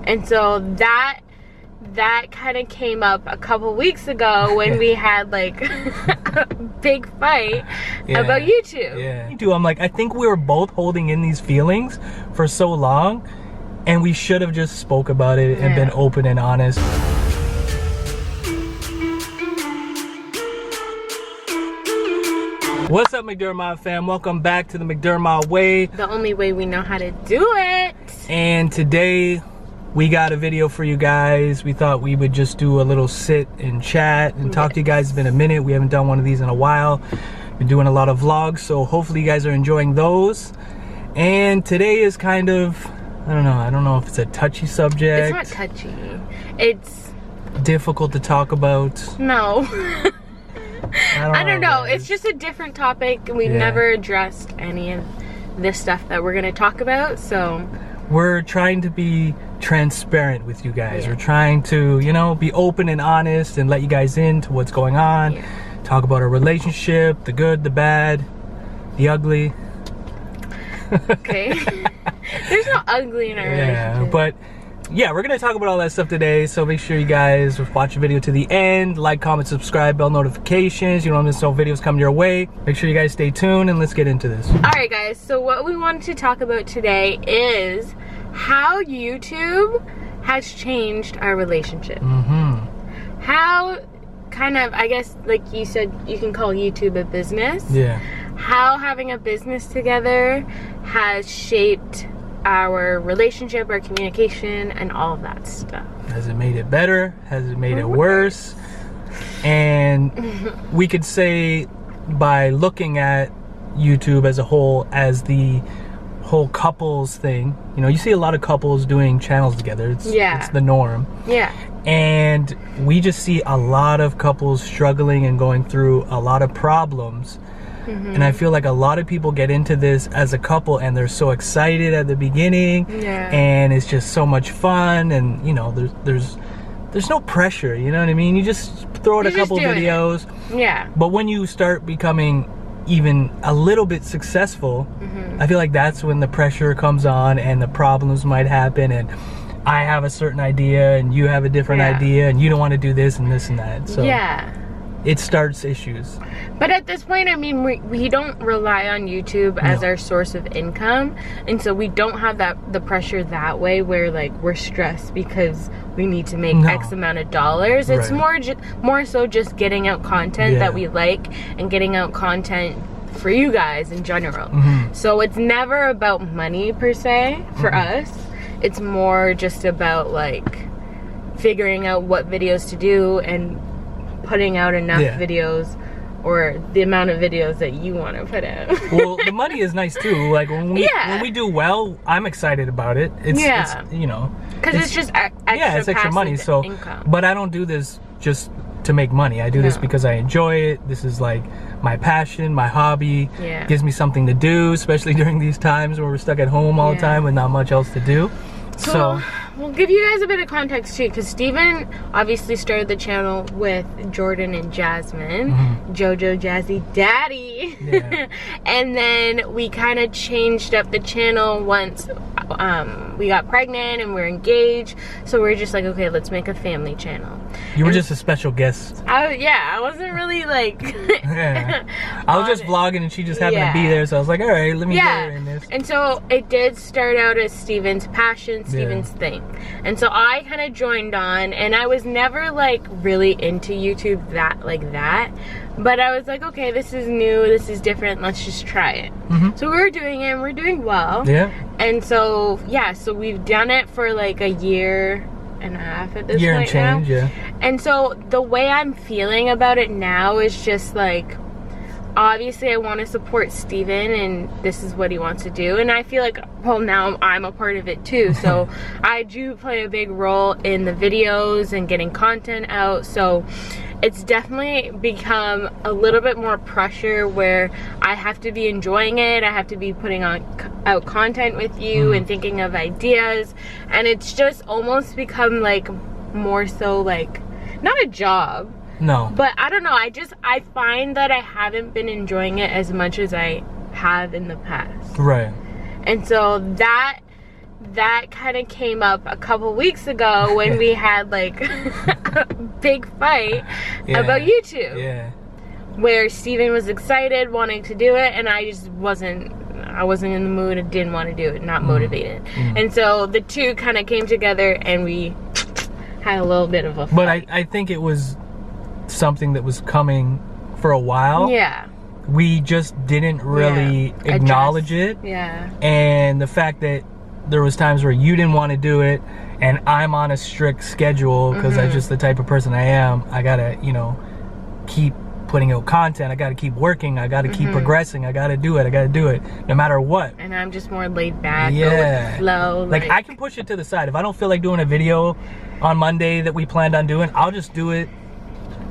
And so that kind of came up a couple weeks ago when we had like a big fight about YouTube. Yeah. Me too. I'm like, I think we were both holding in these feelings for so long, and we should have just spoke about it and been open and honest. What's up, McDermott fam? Welcome back to the McDermott way. The only way we know how to do it. And today we got a video for you guys. We thought we would just do a little sit and chat and talk to you guys. It's been a minute. We haven't done one of these in a while. Been doing a lot of vlogs, so hopefully you guys are enjoying those. And today is kind of, I don't know if it's a touchy subject. It's not touchy. It's difficult to talk about. No. I don't know. Guys. It's just a different topic. We've never addressed any of this stuff that we're going to talk about, so we're trying to be transparent with you guys. We're trying to, you know, be open and honest and let you guys into what's going on. Talk about our relationship, the good, the bad, the ugly. Okay. There's no ugly in our relationship. But yeah, we're gonna talk about all that stuff today, so make sure you guys watch the video to the end, like, comment, subscribe, bell notifications. You don't miss no videos coming your way. Make sure you guys stay tuned and let's get into this. Alright guys, so what we wanted to talk about today is how YouTube has changed our relationship. How kind of, I guess, like you said, you can call YouTube a business. How having a business together has shaped our relationship, our communication, and all of that stuff. Has it made it better? Has it made it worse? And we could say, by looking at YouTube as a whole, as the whole couples thing, you know, you see a lot of couples doing channels together. It's the norm. And we just see a lot of couples struggling and going through a lot of problems. And I feel like a lot of people get into this as a couple and they're so excited at the beginning, and it's just so much fun, and you know, there's no pressure, you know what I mean? You just throw out a couple videos. But when you start becoming even a little bit successful, I feel like that's when the pressure comes on and the problems might happen, and I have a certain idea and you have a different idea, and you don't want to do this and this and that. So it starts issues. But at this point, I mean, we don't rely on YouTube as our source of income, and so we don't have the pressure that way where like we're stressed because we need to make X amount of dollars. It's more so just getting out content that we like and getting out content for you guys in general. So it's never about money per se for us. It's more just about like figuring out what videos to do and putting out enough videos, or the amount of videos that you want to put out. Well, the money is nice too. Like when we do well, I'm excited about it. It's you know, because it's just it's extra money. So income. But I don't do this just to make money. I do this because I enjoy it. This is like my passion, my hobby. It gives me something to do, especially during these times where we're stuck at home all the time with not much else to do. So we'll give you guys a bit of context too, because Steven obviously started the channel with Jordan and Jasmine, Jojo Jazzy Daddy. And then we kind of changed up the channel once we got pregnant and we're engaged. So we're just like, okay, let's make a family channel. You were just a special guest. I wasn't really like I was just vlogging and she just happened to be there, so I was like, all right, let me get her in this. And so it did start out as Steven's passion, Steven's thing. And so I kind of joined on, and I was never like really into YouTube like that. But I was like, okay, this is new, this is different, let's just try it. So we're doing it and we're doing well. And so so we've done it for like a year and a half at this point now. And so the way I'm feeling about it now is just like, obviously I want to support Steven and this is what he wants to do, and I feel like, well, now I'm a part of it too, so I do play a big role in the videos and getting content out. So it's definitely become a little bit more pressure where I have to be enjoying it, I have to be putting out content with you and thinking of ideas, and it's just almost become like more so like, not a job, but I don't know, I find that I haven't been enjoying it as much as I have in the past. And so that that kind of came up a couple weeks ago when we had like a big fight about YouTube. Yeah. Where Steven was excited, wanting to do it, and I just wasn't in the mood and didn't want to do it, not motivated. And so the two kind of came together and we had a little bit of a fight. But I think it was something that was coming for a while. Yeah. We just didn't really acknowledge it. Yeah. And the fact that there was times where you didn't want to do it and I'm on a strict schedule because I'm just the type of person I am. I gotta, you know, keep putting out content. I gotta keep working. I gotta keep progressing. I gotta do it. I gotta do it no matter what. And I'm just more laid back, go with the flow. Like I can push it to the side. If I don't feel like doing a video on Monday that we planned on doing, I'll just do it.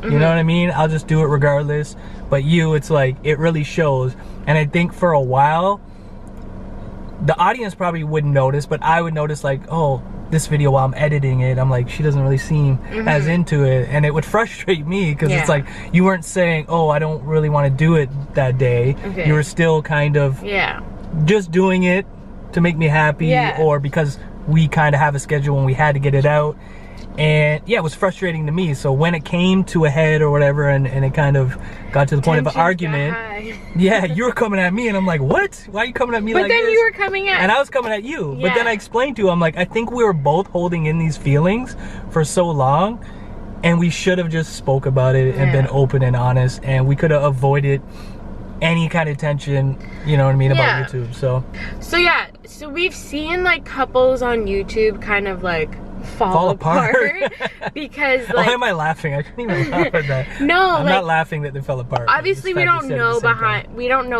You know what I mean? I'll just do it regardless. But you, it's like, it really shows. And I think for a while, the audience probably wouldn't notice, but I would notice like, oh, this video while I'm editing it, I'm like, she doesn't really seem as into it. And it would frustrate me because it's like, you weren't saying, oh, I don't really want to do it that day. You were still kind of just doing it to make me happy or because we kind of have a schedule and we had to get it out. And yeah, it was frustrating to me. So when it came to a head or whatever, and it kind of got to the point of an argument, yeah, you were coming at me, and I'm like, what? Why are you coming at me like this? But then you were coming at... And I was coming at you. But then I explained to you, I'm like, I think we were both holding in these feelings for so long, and we should have just spoke about it and been open and honest, and we could have avoided any kind of tension, you know what I mean, about YouTube. So yeah, so we've seen like couples on YouTube kind of like fall apart because like, why am I laughing? I shouldn't even laugh at that. No, I'm not laughing that they fell apart. Obviously we don't know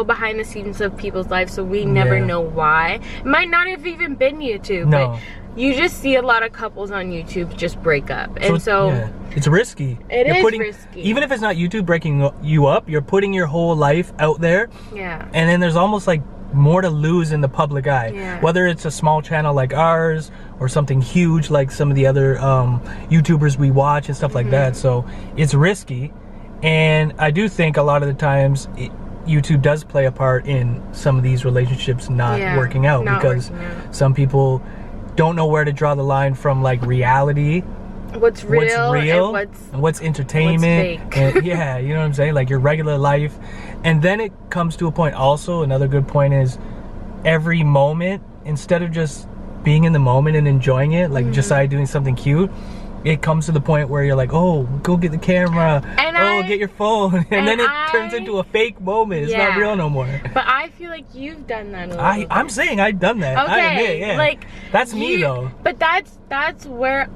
behind the scenes of people's lives, so we never know why. It might not have even been YouTube, but you just see a lot of couples on YouTube just break up. And so it's risky. It is risky. Even if it's not YouTube breaking you up, you're putting your whole life out there. Yeah. And then there's almost like more to lose in the public eye. Yeah. Whether it's a small channel like ours or something huge like some of the other YouTubers we watch and stuff like that. So it's risky. And I do think a lot of the times YouTube does play a part in some of these relationships not working out because some people don't know where to draw the line from like reality, what's real and what's entertainment, what's fake. And, yeah, you know what I'm saying, like your regular life. And then it comes to a point also, another good point is every moment, instead of just being in the moment and enjoying it, like Josiah doing something cute, it comes to the point where you're like, oh, go get the camera, get your phone, and then it turns into a fake moment. It's not real no more. But I feel like you've done that a little bit. I'm saying I've done that. Okay, I admit, like that's me though. But that's where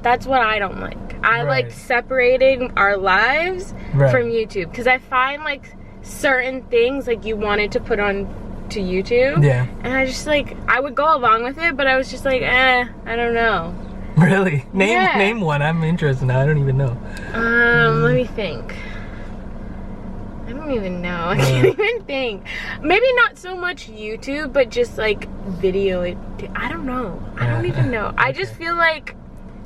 that's what I don't like. I like separating our lives from YouTube because I find like certain things like you wanted to put on to YouTube, and I just like, I would go along with it, but I was just like, I don't know. Really? Name one. I'm interested now. I don't even know. Let me think. I don't even know. I can't even think. Maybe not so much YouTube, but just like video. I don't know. I don't even know. I just feel like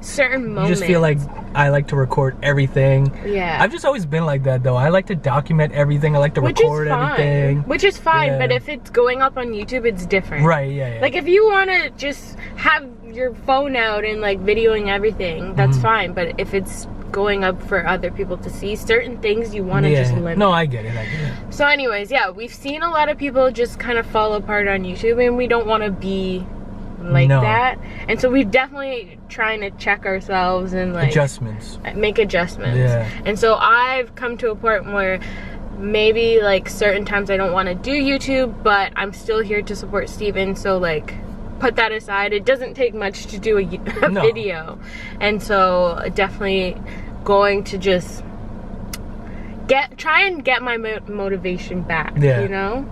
certain moments. You just feel like I like to record everything. Yeah. I've just always been like that though. I like to document everything. I like to record everything. Which is fine, but if it's going up on YouTube, it's different. Right, yeah. Like if you want to just have your phone out and like videoing everything, that's fine. But if it's going up for other people to see, certain things you want to just limit. No, I get it. So anyways, we've seen a lot of people just kind of fall apart on YouTube, and we don't want to be like that. And so we're definitely trying to check ourselves and like make adjustments. And so I've come to a point where maybe like certain times I don't want to do YouTube, but I'm still here to support Steven, so like put that aside. It doesn't take much to do a video, and so definitely going to just try and get my motivation back. You know.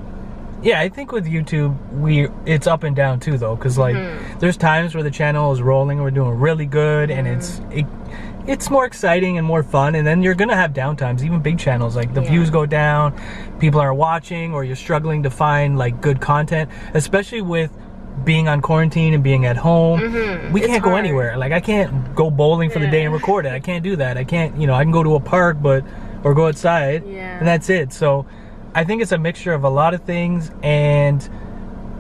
Yeah, I think with YouTube, it's up and down too though, because like there's times where the channel is rolling, we're doing really good, and it's more exciting and more fun, and then you're gonna have downtimes. Even big channels, like the views go down, people aren't watching, or you're struggling to find like good content, especially with being on quarantine and being at home. We can't go anywhere. Like I can't go bowling for the day and record it. I can't do that. I can't, I can go to a park or go outside and that's it. So I think it's a mixture of a lot of things, and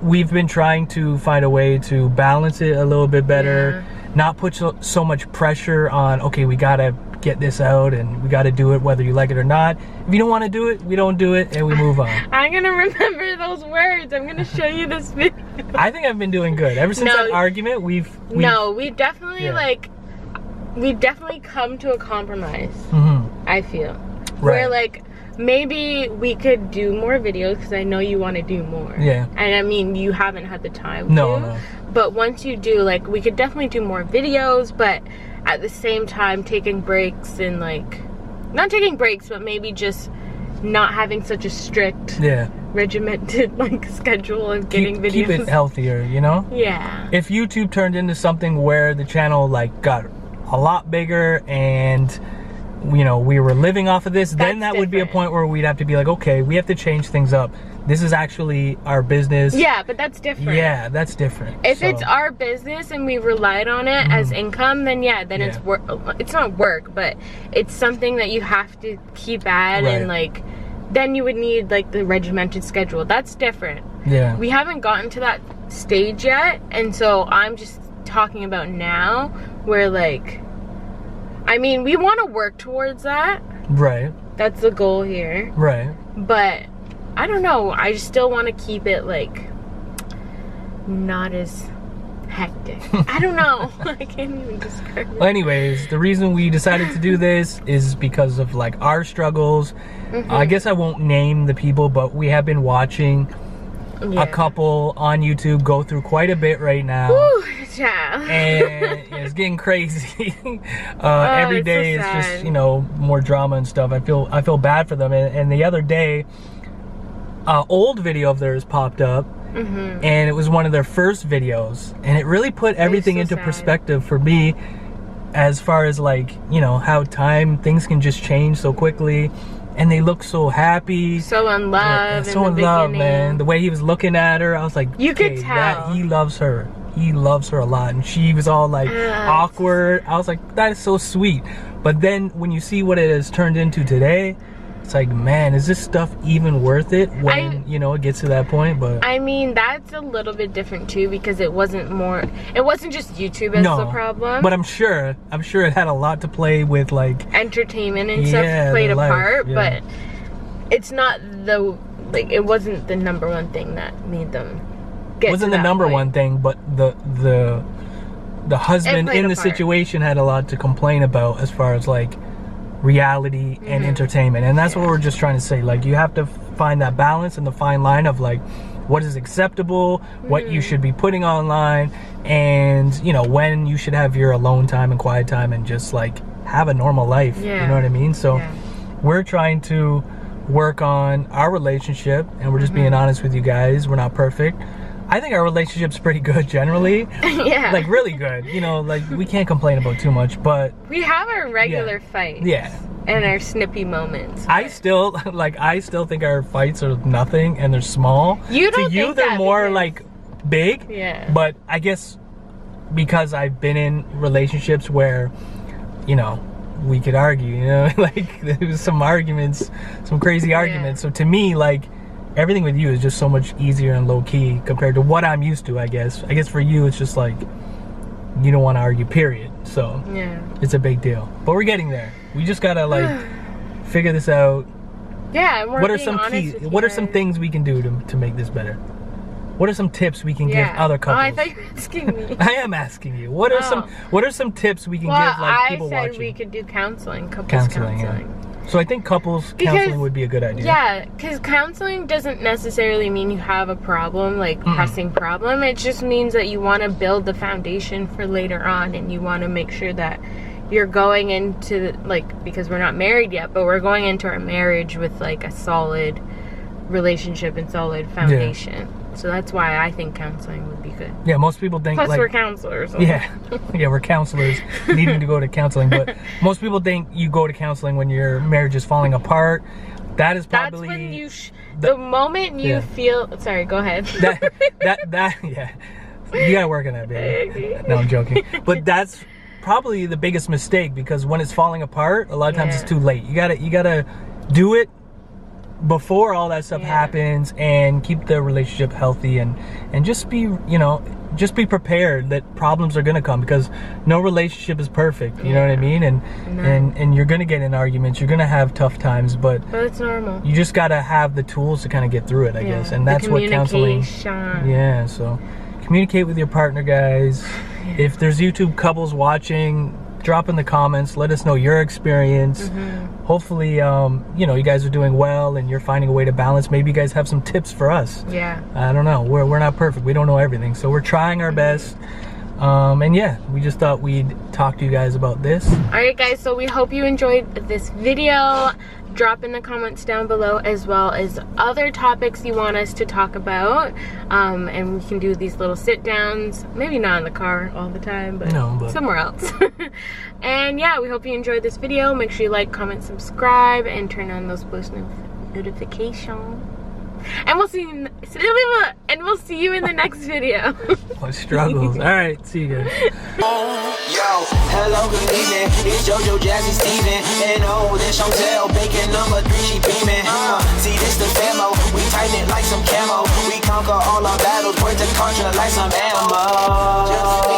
we've been trying to find a way to balance it a little bit better, not put so much pressure on, okay, we gotta get this out and we gotta do it whether you like it or not. If you don't want to do it, we don't do it and we move on. I'm gonna remember those words. I'm gonna show you this video. I think I've been doing good. Ever since that argument, we've definitely like, we've definitely come to a compromise, I feel. Right. Where like, maybe we could do more videos because I know you want to do more. Yeah. And I mean, you haven't had the time No. But once you do, like, we could definitely do more videos, but at the same time taking breaks and like, not taking breaks, but maybe just not having such a strict, regimented like schedule of getting videos. Keep it healthier, you know? Yeah. If YouTube turned into something where the channel like got a lot bigger and, you know, we were living off of this, then that would be a point where we'd have to be like, okay, we have to change things up. This is actually our business. Yeah, but that's different. Yeah, that's different. If it's our business and we relied on it as income, then it's work. It's not work, but it's something that you have to keep at, and like, then you would need like the regimented schedule. That's different. Yeah. We haven't gotten to that stage yet, and so I'm just talking about now, where like, I mean, we want to work towards that. Right. That's the goal here. Right. But I don't know. I just still want to keep it like not as hectic. I don't know. I can't even describe it. Well, anyways, the reason we decided to do this is because of like our struggles. I guess I won't name the people, but we have been watching a couple on YouTube go through quite a bit right now. Ooh, yeah. And it's getting crazy. Every day so it's sad. just, you know, more drama and stuff. I feel bad for them. And the other day, old video of theirs popped up, and it was one of their first videos, and it really put everything into perspective for me, as far as like, you know, how things can just change so quickly. And they look so happy, so in love, so in love, man. The way he was looking at her, I was like, you could tell that he loves her. He loves her a lot, and she was all like awkward. I was like, that is so sweet. But then when you see what it has turned into today, it's like, man, is this stuff even worth it when you know it gets to that point? But I mean, that's a little bit different too, because it wasn't just YouTube as the problem. But I'm sure it had a lot to play with, like, entertainment and stuff played a part, but it's not it wasn't the number one thing that made them get. It wasn't the number one thing, but the husband in the situation had a lot to complain about as far as like reality and entertainment, and that's what we're just trying to say. Like, you have to find that balance and the fine line of like what is acceptable, what you should be putting online, and you know, when you should have your alone time and quiet time and just like have a normal life. You know what I mean? So we're trying to work on our relationship, and we're just being honest with you guys. We're not perfect. I think our relationship's pretty good generally. Like, really good. You know, like, we can't complain about too much, but we have our regular fights. And our snippy moments. I still think our fights are nothing and they're small. You don't To you, think they're more like big. But I guess because I've been in relationships where, you know, we could argue, you know, like there was some arguments, some crazy arguments. So to me, like, everything with you is just so much easier and low-key compared to what I'm used to, I guess. I guess for you, it's just like, you don't want to argue, period. So, it's a big deal. But we're getting there. We just gotta, like, figure this out. And we're what are some what are some things we can do to make this better? What are some tips we can give other couples? Oh, I thought you were asking me. I am asking you. What are some tips we can give, like, people watching? I said we could do counseling, couples counseling. So I think couples counseling would be a good idea. Yeah, because counseling doesn't necessarily mean you have a problem, like pressing problem. It just means that you want to build the foundation for later on, and you want to make sure that you're going into, like, because we're not married yet, but we're going into our marriage with like a solid relationship and solid foundation. So that's why I think counseling would be good. Yeah, most people think, plus, like, we're counselors. So. Yeah, we're counselors needing to go to counseling. But most people think you go to counseling when your marriage is falling apart. That is probably... That's when you... the moment you feel... Sorry, go ahead. Yeah. You gotta work on that, baby. No, I'm joking. But that's probably the biggest mistake, because when it's falling apart, a lot of times it's too late. You gotta do it before all that stuff happens, and keep the relationship healthy, and just be, you know, just be prepared that problems are gonna come, because no relationship is perfect, you know what I mean? And you're gonna get in arguments, you're gonna have tough times, but it's normal. You just gotta have the tools to kind of get through it, I guess. And that's what counseling, so communicate with your partner, guys. If there's YouTube couples watching, drop in the comments, let us know your experience. Hopefully, you know, you guys are doing well and you're finding a way to balance. Maybe you guys have some tips for us. I don't know. We're not perfect. We don't know everything. So we're trying our best. And yeah, we just thought we'd talk to you guys about this. Alright guys, so we hope you enjoyed this video. Drop in the comments down below, as well as other topics you want us to talk about. And we can do these little sit downs, maybe not in the car all the time, but somewhere else. And yeah, we hope you enjoyed this video. Make sure you like, comment, subscribe, and turn on those post notifications. And we'll see you in the next video. What struggles. Alright, see you guys. Yo, hello, good evening. It's JoJo, Jazzy, Steven. And oh, this Chantel, bacon number 3, she beaming. See, this the famo. We tighten it like some camo. We conquer all our battles, point to contra like some ammo.